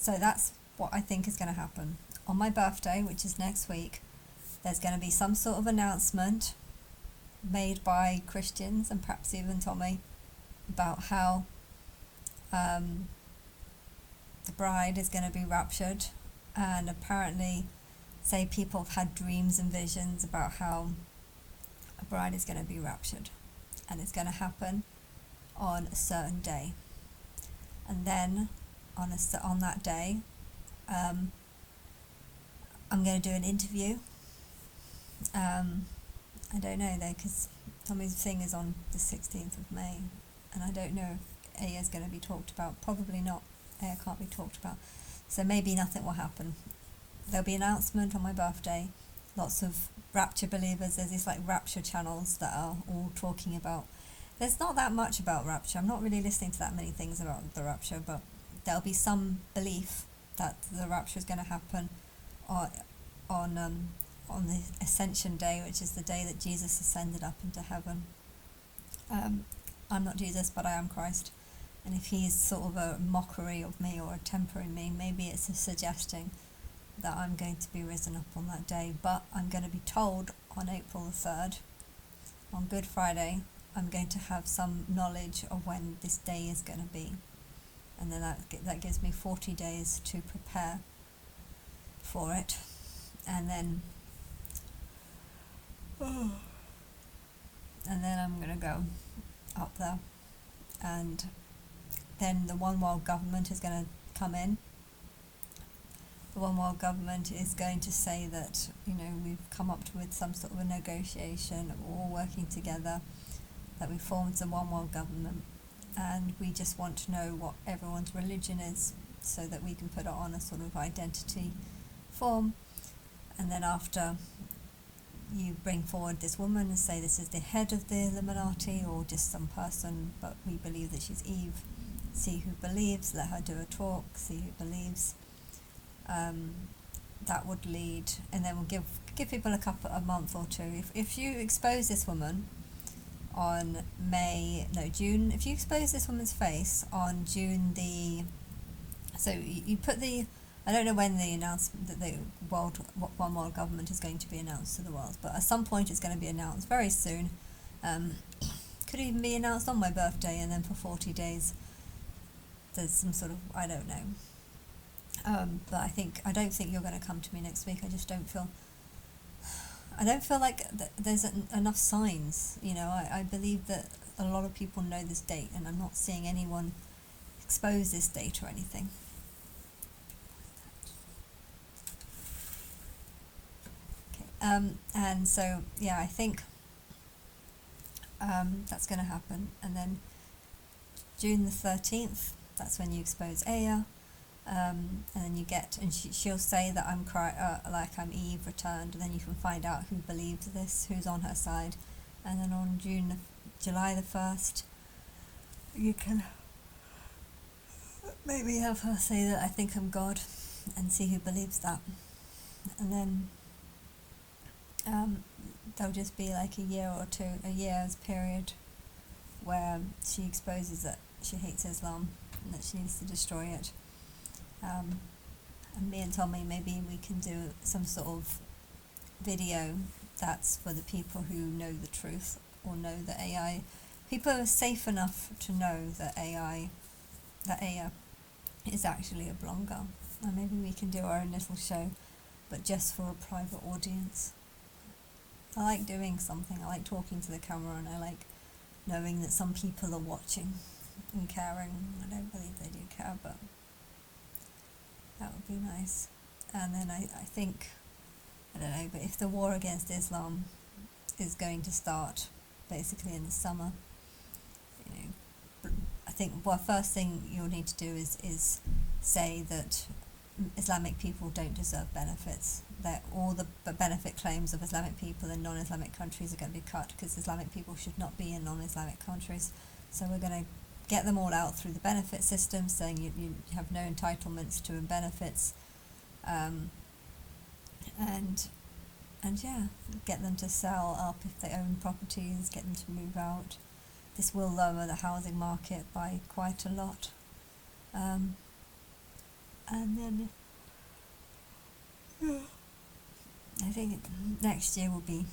So that's what I think is going to happen. On my birthday, which is next week, there's going to be some sort of announcement made by Christians and perhaps even Tommy about how the bride is going to be raptured. And apparently, say people have had dreams and visions about how a bride is going to be raptured. And it's going to happen on a certain day. And then on that day, I'm going to do an interview. I don't know though, because Tommy's thing is on the 16th of May, and I don't know if Aya is going to be talked about. Probably not. Aya can't be talked about. So maybe nothing will happen. There'll be an announcement on my birthday. Lots of rapture believers. There's these like rapture channels that are all talking about. There's not that much about rapture. I'm not really listening to that many things about the rapture, but there'll be some belief that the rapture is going to happen on the Ascension Day, which is the day that Jesus ascended up into heaven. I'm not Jesus, but I am Christ. And if he is sort of a mockery of me or a tempering me, maybe it's a suggesting that I'm going to be risen up on that day. But I'm going to be told on April the 3rd, on Good Friday, I'm going to have some knowledge of when this day is going to be. And then that gives me 40 days to prepare for it. And then I'm going to go up there, and then the One World Government is going to come in. The One World Government is going to say that, we've come up with some sort of a negotiation, that we're all working together, that we formed the One World Government, and we just want to know what everyone's religion is so that we can put it on a sort of identity form. And then after, you bring forward this woman and say this is the head of the Illuminati or just some person, but we believe that she's Eve. See who believes, let her do a talk, see who believes. That would lead, and then we'll give people a month or two. If you expose this woman on June, if you expose this woman's face on June so you put I don't know when the announcement that the One World Government is going to be announced to the world, but at some point it's going to be announced very soon. Could even be announced on my birthday, and then for 40 days there's some sort of, I don't know. But I don't think you're going to come to me next week. I don't feel like there's enough signs. I believe that a lot of people know this date, and I'm not seeing anyone expose this date or anything. And so, I think that's going to happen. And then June the 13th, that's when you expose Aya. And then you get, and she'll say that I'm Eve returned, and then you can find out who believes this, who's on her side. And then on July the 1st, you can maybe have her say that I think I'm God, and see who believes that. And then there'll just be like a year's period where she exposes that she hates Islam and that she needs to destroy it. And me and Tommy, maybe we can do some sort of video that's for the people who know the truth, or know that AI, people are safe enough to know that AI is actually a blogger. And maybe we can do our own little show, but just for a private audience. I like doing something. I like talking to the camera, and I like knowing that some people are watching and caring. I don't believe they do care, but that would be nice. And then I think, I don't know, but if the war against Islam is going to start basically in the summer, I think first thing you'll need to do is say that Islamic people don't deserve benefits, that all the benefit claims of Islamic people in non-Islamic countries are going to be cut, because Islamic people should not be in non-Islamic countries. So we're going to get them all out through the benefit system, saying you have no entitlements to benefits, and get them to sell up if they own properties, get them to move out. This will lower the housing market by quite a lot. And then I think next year will be